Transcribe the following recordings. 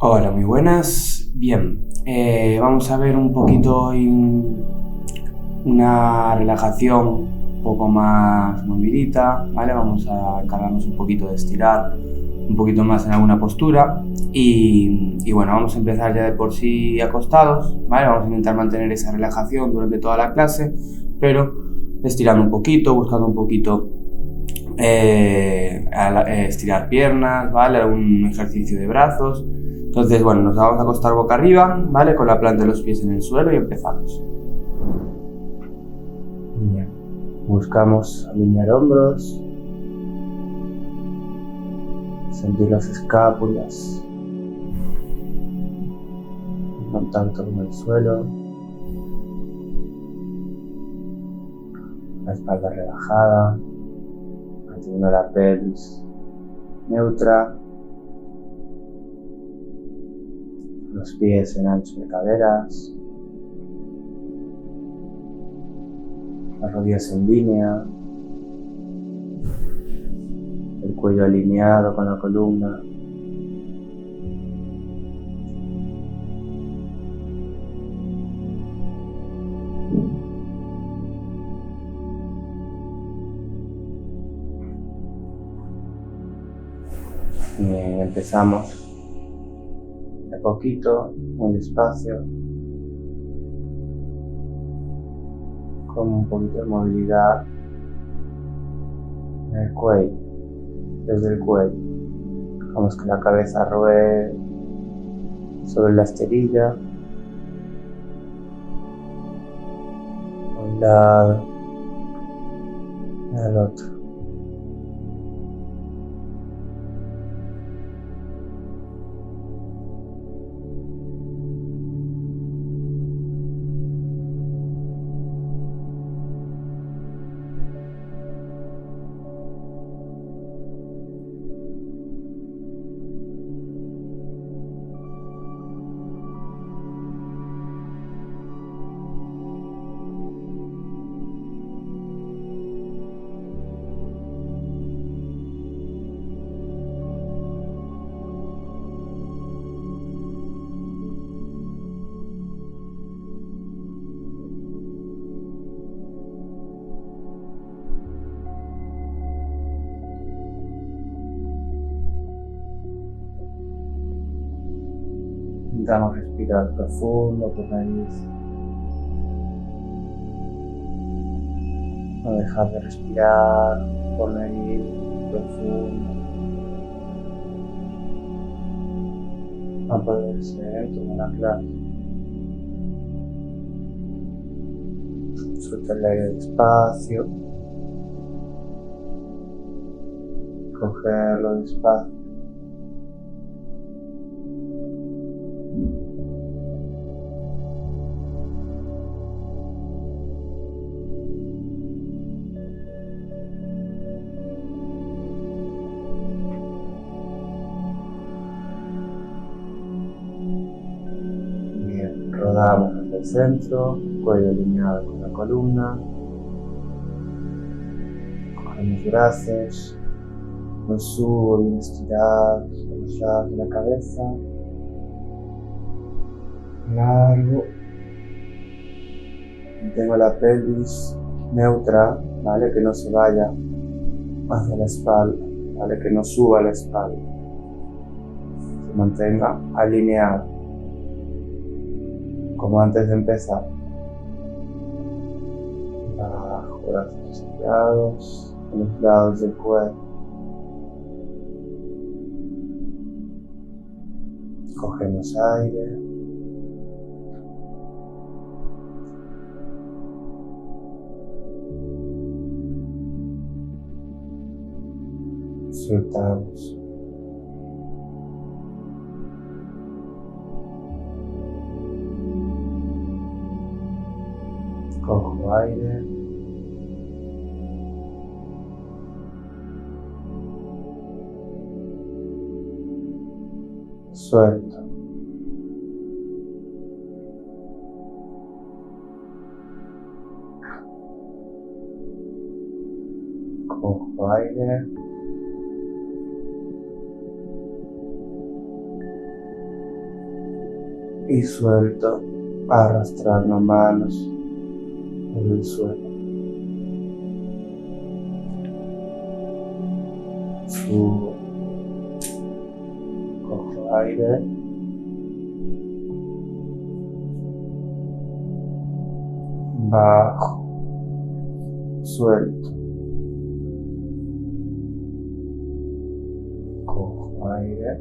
Hola, muy buenas. Bien, vamos a ver un poquito hoy una relajación un poco más movidita, ¿vale? Vamos a encargarnos un poquito de estirar un poquito más en alguna postura y bueno, vamos a empezar ya de por sí acostados, ¿vale? Vamos a intentar mantener esa relajación durante toda la clase, pero estirando un poquito, buscando un poquito estirar piernas, ¿vale? Algún ejercicio de brazos. Entonces, bueno, nos vamos a acostar boca arriba, ¿vale? Con la planta de los pies en el suelo y empezamos. Bien. Buscamos alinear hombros, sentir las escápulas, contacto con el suelo, la espalda relajada, manteniendo la pelvis neutra, los pies en ancho de caderas, las rodillas en línea, el cuello alineado con la columna. Bien, empezamos de poquito, muy despacio, con un poquito de movilidad en el cuello, desde el cuello. Dejamos que la cabeza ruede sobre la esterilla, a un lado y al otro. Intentamos respirar profundo por nariz. No dejar de respirar por nariz profundo. A poder ser toda la clase. Suelta el aire despacio. Cogerlo despacio. Bien, rodamos hacia el centro, cuello alineado con la columna. Cogemos brazos, los subo bien estirados, a los lados de la cabeza. Largo. Mantengo la pelvis neutra, ¿vale? Que no se vaya hacia la espalda, ¿vale? Que no suba la espalda. Se mantenga alineado. Como antes de empezar. Bajo, brazos estirados, a los lados del cuerpo. Cogemos aire. Soltamos. Cojo aire. Suelto. Cojo aire. y suelto, arrastrando manos por el suelo. Subo, cojo aire, bajo, suelto, cojo aire,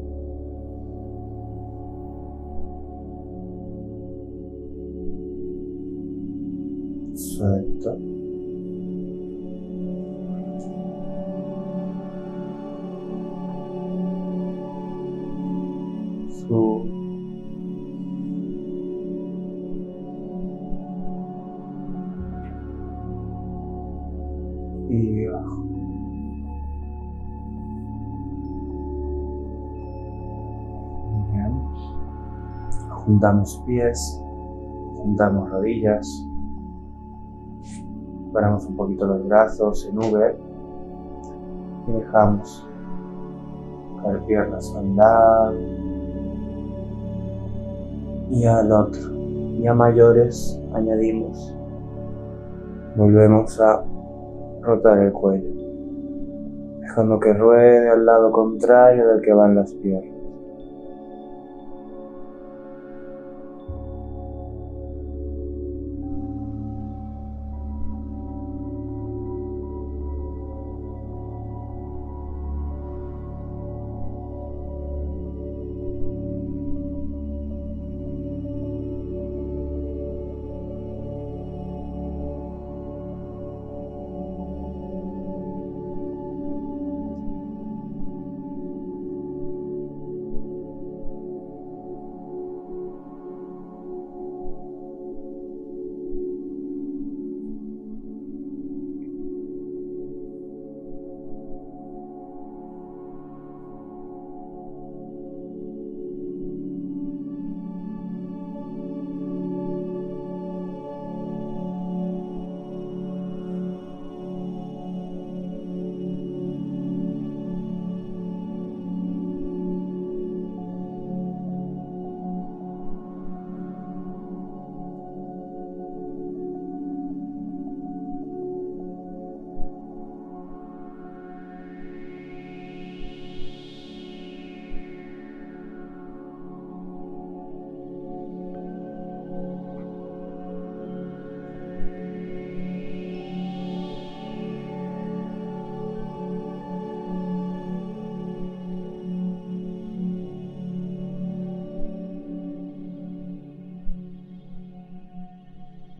suelto, subo, y bajo. Bien. Juntamos pies, juntamos rodillas, paramos un poquito los brazos en V y dejamos caer piernas a un lado y al otro. Y a mayores añadimos, volvemos a rotar el cuello, dejando que ruede al lado contrario del que van las piernas.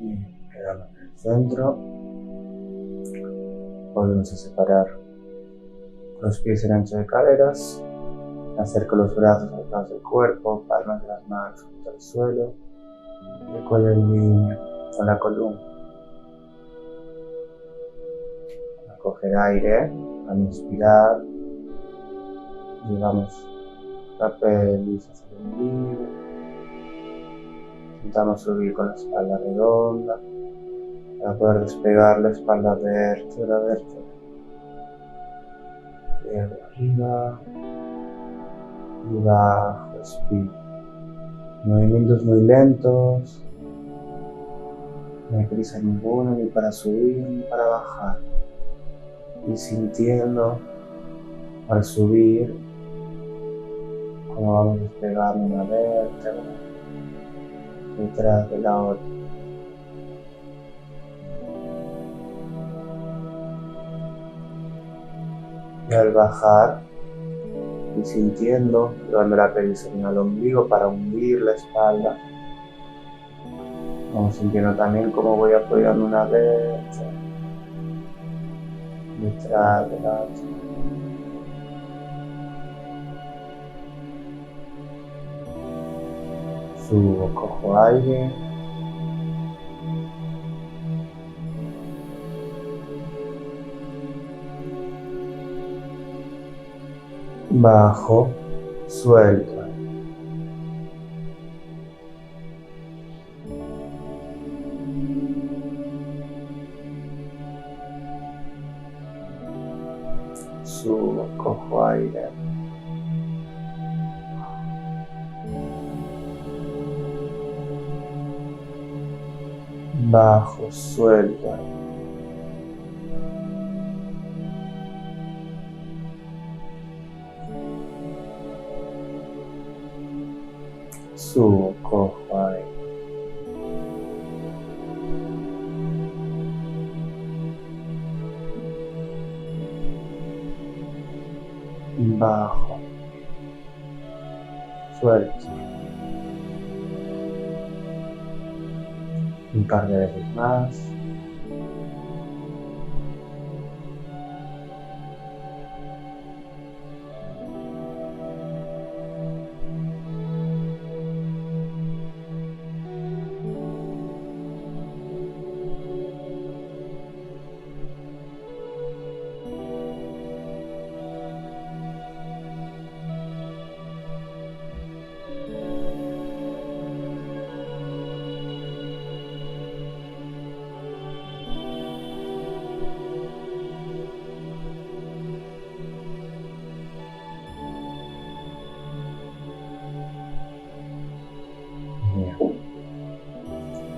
Y quedamos en el centro, volvemos a separar los pies en ancho de caderas, acerco los brazos al lado del cuerpo, palmas de las manos junto al suelo, el cuello en línea con la columna. Al coger aire, al inspirar, llevamos la pelvis hacia el ombligo, intentamos subir con la espalda redonda para poder despegar la espalda vértebra a vértebra. Llego arriba y bajo, respiro. Movimientos muy lentos, no hay prisa ninguna ni para subir ni para bajar. Y sintiendo al subir como vamos despegando una vértebra detrás de la otra. Y al bajar, y sintiendo, llevando la pelvis al ombligo para hundir la espalda, vamos sintiendo también cómo voy apoyando una vértebra detrás de la otra. Subo, cojo aire. Bajo, suelto. Subo, cojo aire. bajo, suelta. Subo, cojo ahí. Bajo, suelto. Un par de veces más.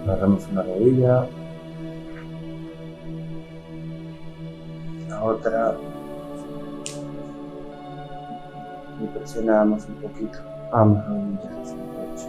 Agarramos una rodilla, la otra y presionamos un poquito ambas rodillas hacia el pecho.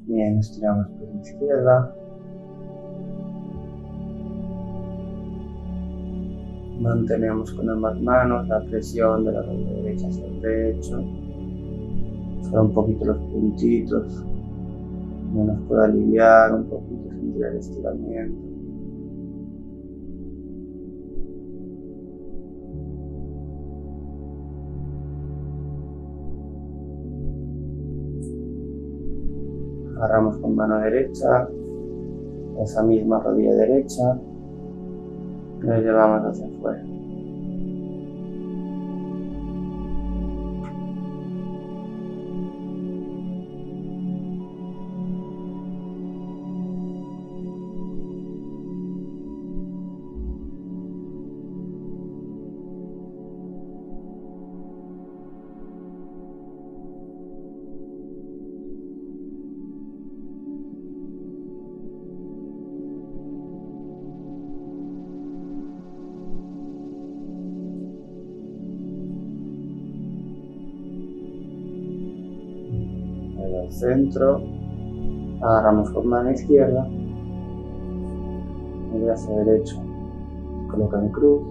Bien, estiramos por la izquierda. Mantenemos con ambas manos la presión de la rodilla derecha hacia el pecho. Solo un poquito los puntitos. No nos puede aliviar un poquito, sentir el estiramiento. Agarramos con mano derecha, esa misma rodilla derecha, y la llevamos hacia afuera. Al centro, agarramos con mano izquierda, el brazo derecho se coloca en cruz,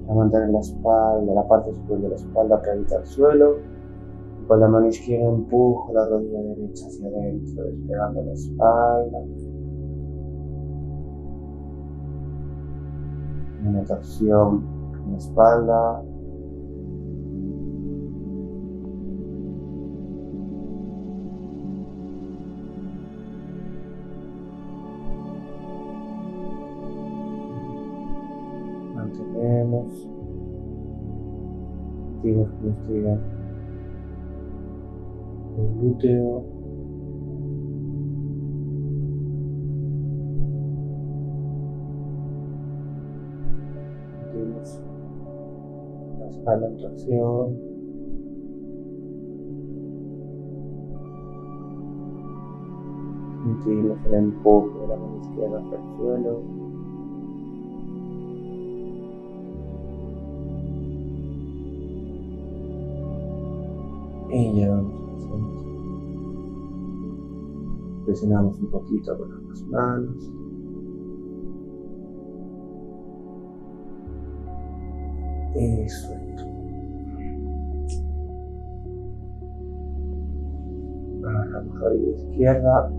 a mantener la espalda, la parte superior de la espalda pegada al suelo, y con la mano izquierda empujo la rodilla derecha hacia adentro, despegando la espalda, una torsión en la espalda. Mantenemos, sentimos como estira el glúteo, sentimos la espalda en torsión. sentimos el empuje de la mano izquierda hacia el suelo. Y llevamos al centro. Presionamos un poquito con ambas manos. Y suelto. Agarramos la orilla izquierda.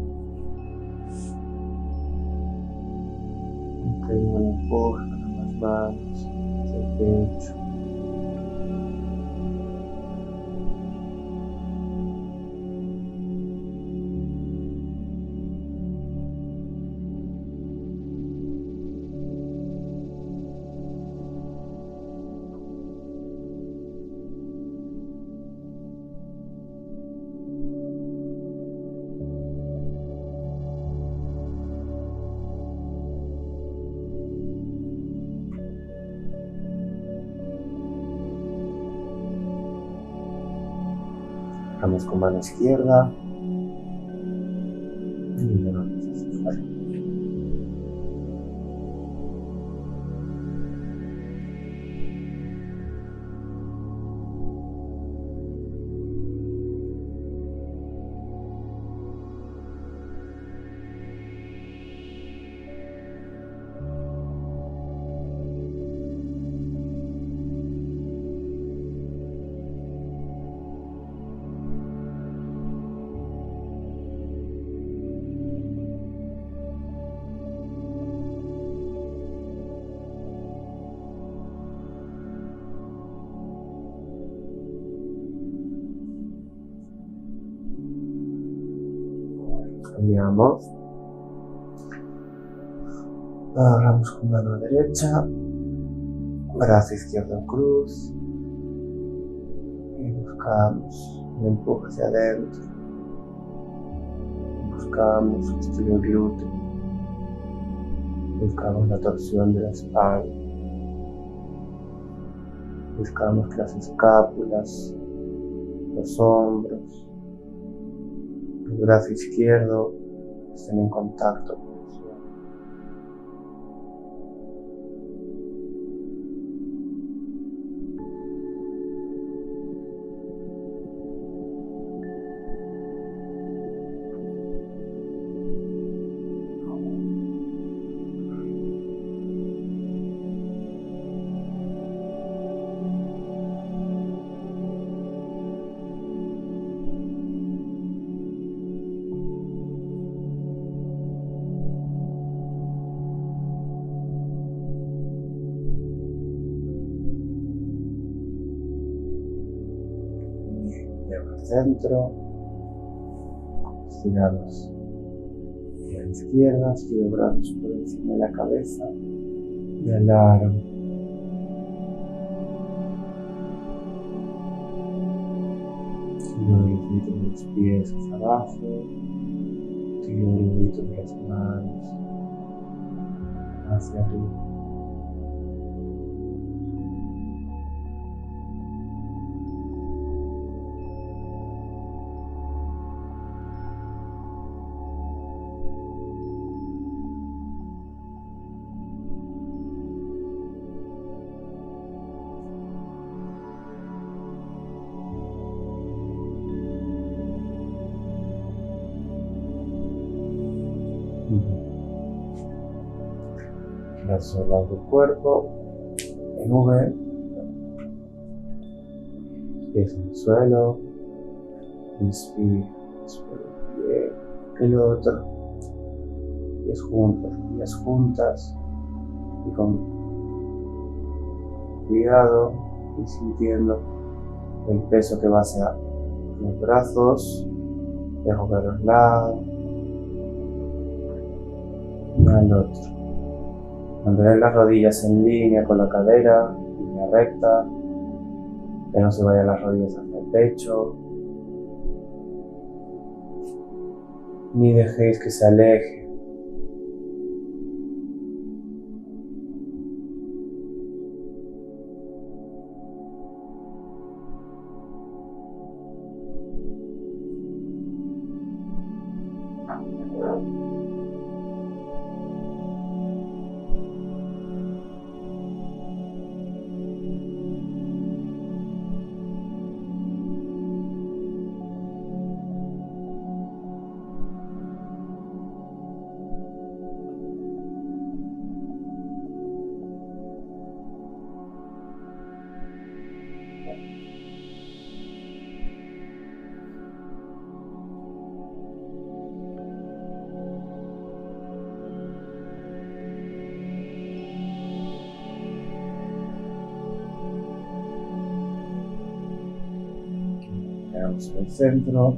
Pedimos el empuje con ambas manos hacia el pecho. Vamos con mano izquierda y llevamos hacia afuera. Cambiamos. Agarramos con mano derecha, brazo izquierdo en cruz y buscamos el empuje hacia adentro. Buscamos que estire el glúteo. Buscamos la torsión de la espalda. Buscamos que las escápulas, los hombros, el brazo izquierdo estén en contacto con el suelo. Llevo al centro, estiramos a la izquierda, estiro brazos por encima de la cabeza y alargo. Tiro los deditos de los pies hacia abajo, tiro los deditos de las manos hacia arriba. Brazos al lado del cuerpo, en V, pies en el suelo, inspira, suelo un pie, el otro, pies juntos, rodillas juntas, y con cuidado y sintiendo el peso que va hacia los brazos, dejo caer a los lados y al otro. Mantener las rodillas en línea con la cadera, línea recta, que no se vayan las rodillas hacia el pecho, ni dejéis que se aleje. vamos al centro,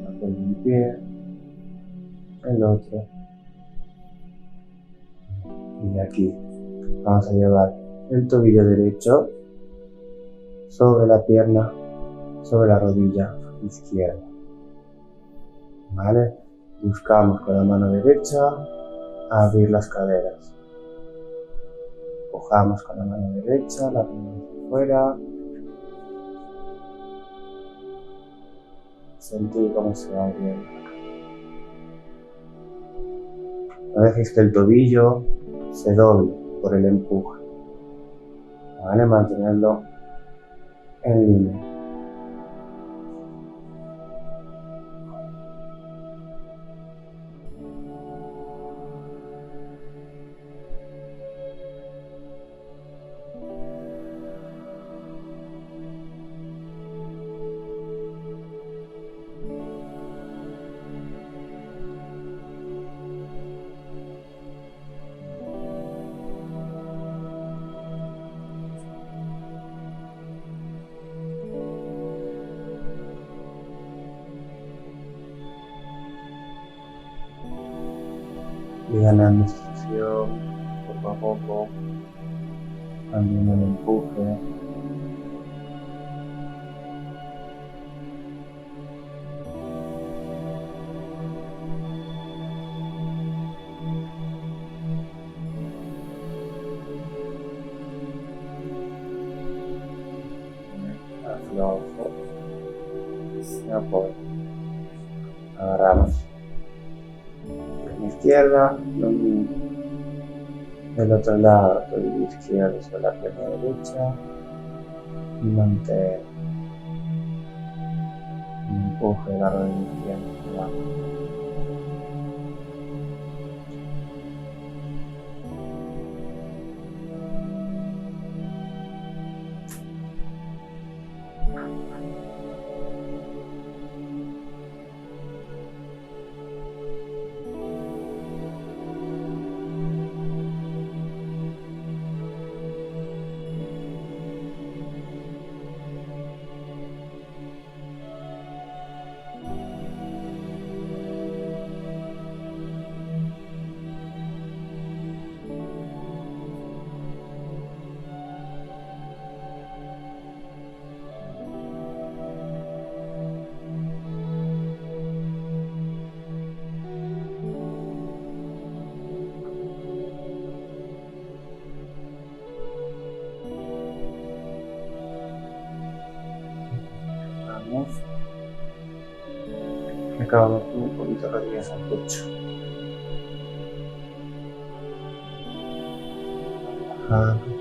apoyo un pie, el otro, y aquí vamos a llevar el tobillo derecho sobre la pierna, sobre la rodilla izquierda, ¿vale? Buscamos con la mano derecha abrir las caderas, empujamos con la mano derecha, la mano hacia afuera, sentir cómo se va abriendo. No dejes que el tobillo se doble por el empuje, ¿vale? Mantenerlo en línea. Y ganando sensación poco a poco, cambiando el empuje. Aflojo, se apoya, agarramos. Pierna izquierda, lo mismo. Del otro lado, tobillo izquierdo sobre la pierna derecha y mantén el empuje de la rodilla izquierda hacia abajo. Acabamos con un poquito de rodillas al pecho. Relajamos.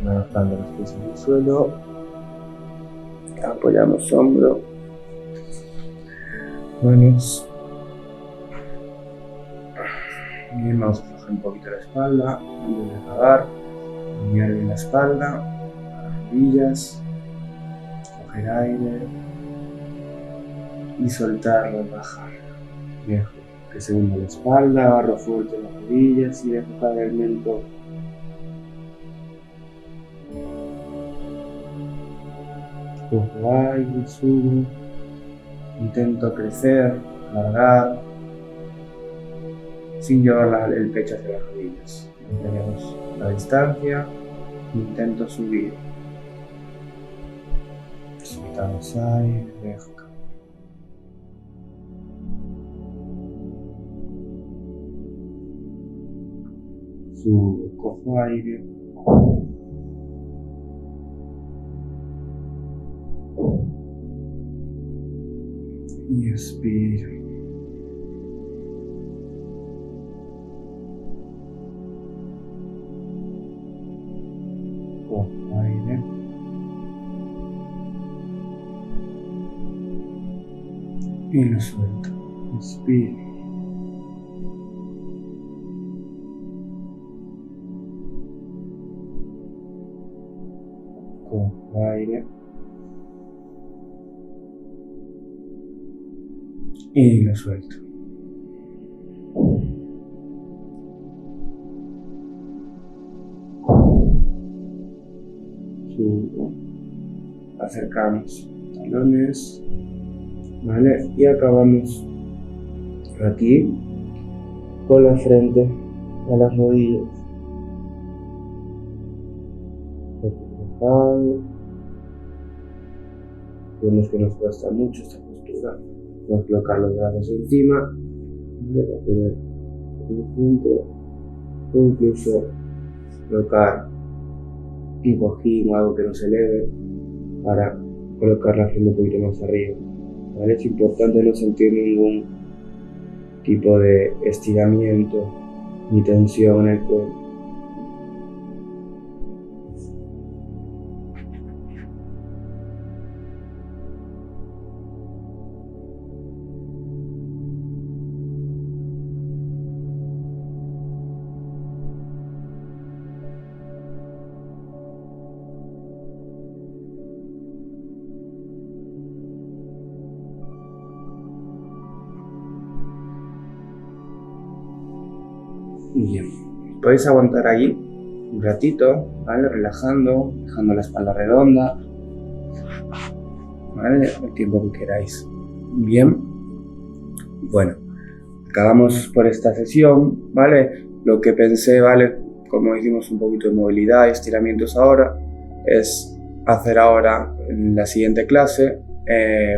Relajando los pies en el suelo, apoyamos hombro, manos, bien, vamos a aflojar un poquito la espalda antes de acabar, alinear bien la espalda, las rodillas, coger aire y soltar, relajar. Dejo que se hunda la espalda, agarro fuerte las rodillas y dejo caer el mentón. Cojo aire, subo, intento crecer, alargar, sin llevar el pecho hacia las rodillas. Mantenemos la distancia, intento subir. Soltamos aire, dejo caer. Subo, cojo aire. Y expiro. Cojo aire. y lo suelto. Inspiro. Con aire. Y lo suelto. Subo. Acercamos talones. ¿Vale? Y acabamos aquí con la frente a las rodillas. Vemos que nos cuesta mucho esta postura. Vamos a colocar los brazos encima, ¿vale? Para poder en el centro, o incluso colocar un cojín o algo que nos eleve para colocar la frente un poquito más arriba, ¿vale? Es importante no sentir ningún tipo de estiramiento ni tensión en el cuerpo. Bien, podéis aguantar ahí un ratito, ¿vale? Relajando, dejando la espalda redonda, ¿vale? El tiempo que queráis. Bien, bueno, acabamos por esta sesión, ¿vale? Lo que pensé, ¿vale? Como hicimos un poquito de movilidad y estiramientos ahora, es hacer ahora en la siguiente clase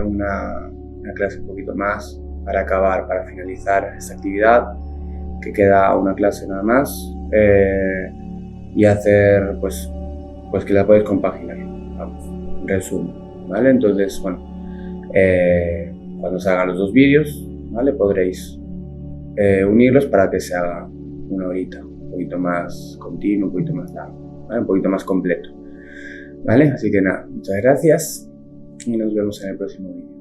una clase un poquito más para acabar, para finalizar esta actividad, que queda una clase nada más, y hacer pues que la podéis compaginar, vamos, en resumen, ¿vale? Entonces, bueno, cuando se hagan los dos vídeos, ¿vale? Podréis unirlos para que se haga una horita, un poquito más continuo, un poquito más largo, ¿vale? Un poquito más completo, ¿vale? Así que nada, muchas gracias y nos vemos en el próximo vídeo.